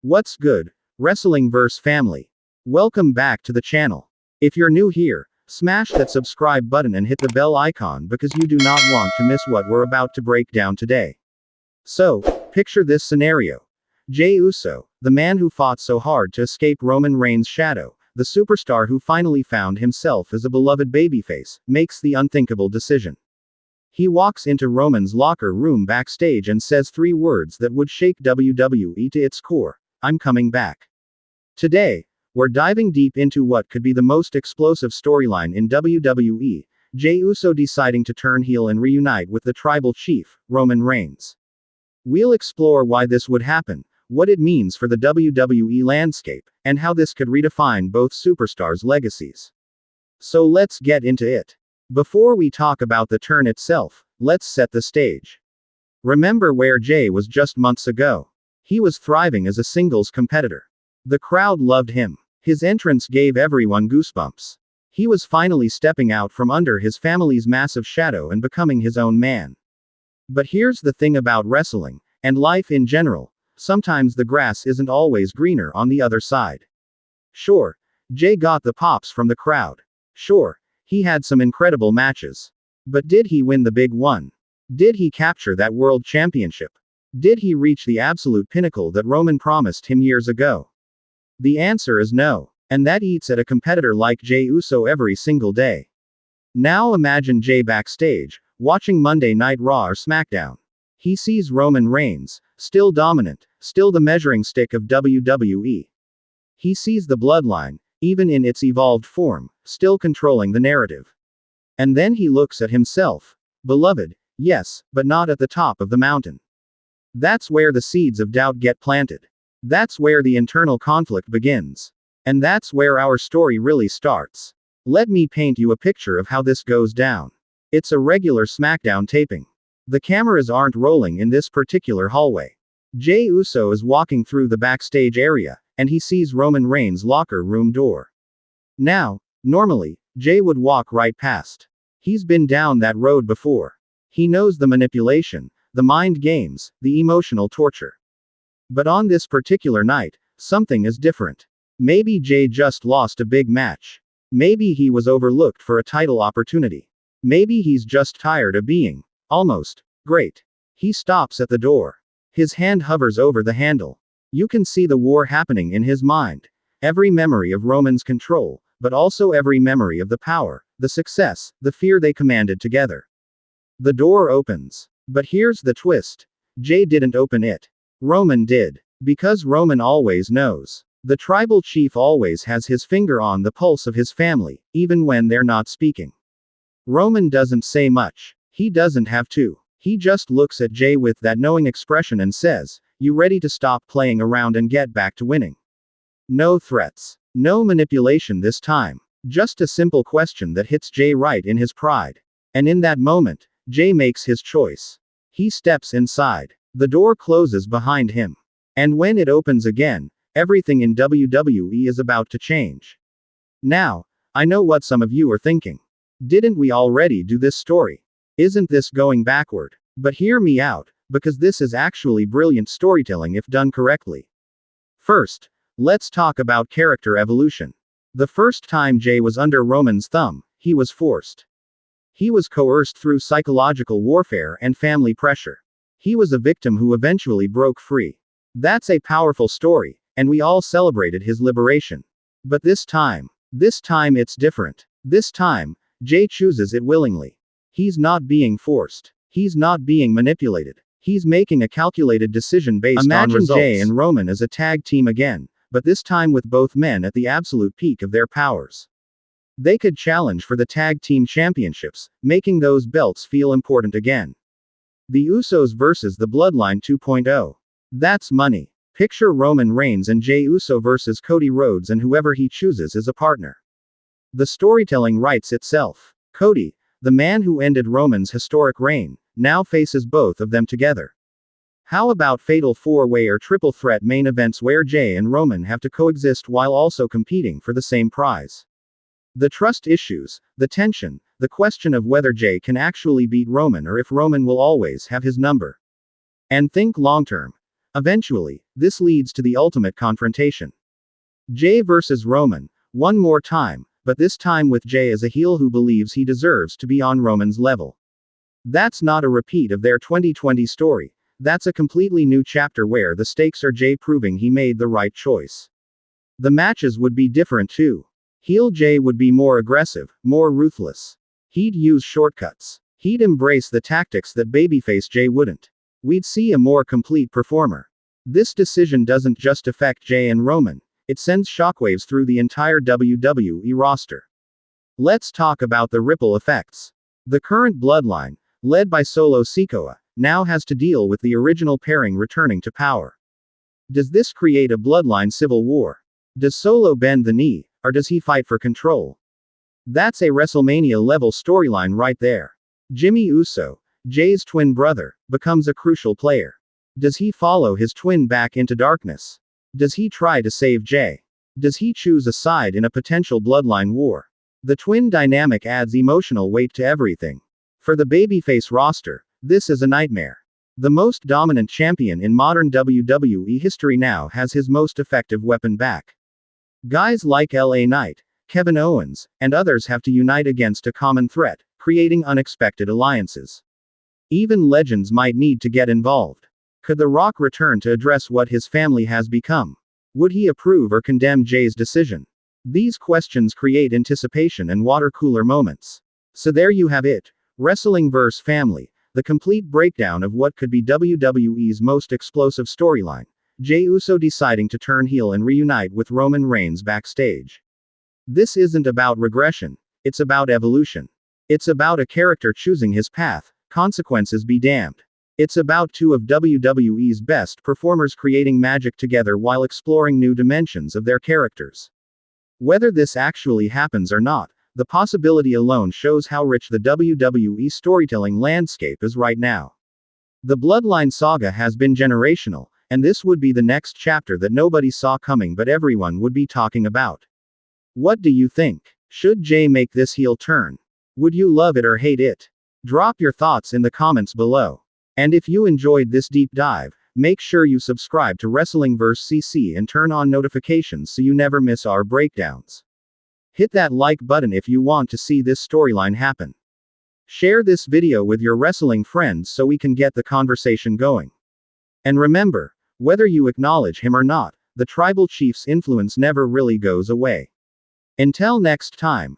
What's good, wrestling verse family? Welcome back to the channel. If you're new here, smash that subscribe button and hit the bell icon because you do not want to miss what we're about to break down today. So, picture this scenario. Jey Uso, the man who fought so hard to escape Roman Reigns' shadow, the superstar who finally found himself as a beloved babyface, makes the unthinkable decision. He walks into Roman's locker room backstage and says three words that would shake WWE to its core: "I'm coming back." Today, we're diving deep into what could be the most explosive storyline in WWE, Jey Uso deciding to turn heel and reunite with the tribal chief, Roman Reigns. We'll explore why this would happen, what it means for the WWE landscape, and how this could redefine both superstars' legacies. So let's get into it. Before we talk about the turn itself, let's set the stage. Remember where Jey was just months ago. He was thriving as a singles competitor. The crowd loved him. His entrance gave everyone goosebumps. He was finally stepping out from under his family's massive shadow and becoming his own man. But here's the thing about wrestling, and life in general: sometimes the grass isn't always greener on the other side. Sure, Jey got the pops from the crowd. Sure, he had some incredible matches. But did he win the big one? Did he capture that world championship? Did he reach the absolute pinnacle that Roman promised him years ago? The answer is no. And that eats at a competitor like Jey Uso every single day. Now imagine Jey backstage, watching Monday Night Raw or SmackDown. He sees Roman Reigns, still dominant, still the measuring stick of WWE. He sees the bloodline, even in its evolved form, still controlling the narrative. And then he looks at himself. Beloved, yes, but not at the top of the mountain. That's where the seeds of doubt get planted. That's where the internal conflict begins. And that's where our story really starts. Let me paint you a picture of how this goes down. It's a regular SmackDown taping. The cameras aren't rolling in this particular hallway. Jey Uso is walking through the backstage area, and he sees Roman Reigns' locker room door. Now, normally, Jey would walk right past. He's been down that road before. He knows the manipulation, the mind games, the emotional torture. But on this particular night, something is different. Maybe Jey just lost a big match. Maybe he was overlooked for a title opportunity. Maybe he's just tired of being almost great. He stops at the door. His hand hovers over the handle. You can see the war happening in his mind. Every memory of Roman's control, but also every memory of the power, the success, the fear they commanded together. The door opens. But here's the twist. Jey didn't open it. Roman did. Because Roman always knows. The tribal chief always has his finger on the pulse of his family, even when they're not speaking. Roman doesn't say much. He doesn't have to. He just looks at Jey with that knowing expression and says, "You ready to stop playing around and get back to winning?" No threats. No manipulation this time. Just a simple question that hits Jey right in his pride. And in that moment, Jey makes his choice. He steps inside. The door closes behind him. And when it opens again, everything in WWE is about to change. Now, I know what some of you are thinking. Didn't we already do this story? Isn't this going backward? But hear me out, because this is actually brilliant storytelling if done correctly. First, let's talk about character evolution. The first time Jey was under Roman's thumb, he was forced. He was coerced through psychological warfare and family pressure. He was a victim who eventually broke free. That's a powerful story, and we all celebrated his liberation. But this time it's different. This time, Jey chooses it willingly. He's not being forced. He's not being manipulated. He's making a calculated decision based on results. Imagine Jey and Roman as a tag team again, but this time with both men at the absolute peak of their powers. They could challenge for the tag team championships, making those belts feel important again. The Usos versus the Bloodline 2.0. That's money. Picture Roman Reigns and Jey Uso versus Cody Rhodes, and whoever he chooses as a partner. The storytelling writes itself. Cody, the man who ended Roman's historic reign, now faces both of them together. How about fatal four-way or triple threat main events where Jey and Roman have to coexist while also competing for the same prize? The trust issues, the tension, the question of whether Jey can actually beat Roman or if Roman will always have his number. And think long term. Eventually, this leads to the ultimate confrontation. Jey versus Roman, one more time, but this time with Jey as a heel who believes he deserves to be on Roman's level. That's not a repeat of their 2020 story, that's a completely new chapter where the stakes are Jey proving he made the right choice. The matches would be different too. Heel Jey would be more aggressive, more ruthless. He'd use shortcuts. He'd embrace the tactics that babyface Jey wouldn't. We'd see a more complete performer. This decision doesn't just affect Jey and Roman, it sends shockwaves through the entire WWE roster. Let's talk about the ripple effects. The current bloodline, led by Solo Sikoa, now has to deal with the original pairing returning to power. Does this create a bloodline civil war? Does Solo bend the knee, or does he fight for control? That's a WrestleMania-level storyline right there. Jimmy Uso, Jey's twin brother, becomes a crucial player. Does he follow his twin back into darkness? Does he try to save Jey? Does he choose a side in a potential bloodline war? The twin dynamic adds emotional weight to everything. For the babyface roster, this is a nightmare. The most dominant champion in modern WWE history now has his most effective weapon back. Guys like LA Knight, Kevin Owens, and others have to unite against a common threat, creating unexpected alliances. Even legends might need to get involved. Could The Rock return to address what his family has become? Would he approve or condemn Jey's decision? These questions create anticipation and water cooler moments. So there you have it. Wrestling vs. Family, the complete breakdown of what could be WWE's most explosive storyline. Jey Uso deciding to turn heel and reunite with Roman Reigns backstage. This isn't about regression, it's about evolution. It's about a character choosing his path, consequences be damned. It's about two of WWE's best performers creating magic together while exploring new dimensions of their characters. Whether this actually happens or not, the possibility alone shows how rich the WWE storytelling landscape is right now. The Bloodline saga has been generational, and this would be the next chapter that nobody saw coming but everyone would be talking about. What do you think? Should Jey make this heel turn? Would you love it or hate it? Drop your thoughts in the comments below. And if you enjoyed this deep dive, make sure you subscribe to Wrestling vs. CC and turn on notifications so you never miss our breakdowns. Hit that like button if you want to see this storyline happen. Share this video with your wrestling friends so we can get the conversation going. And remember, whether you acknowledge him or not, the tribal chief's influence never really goes away. Until next time,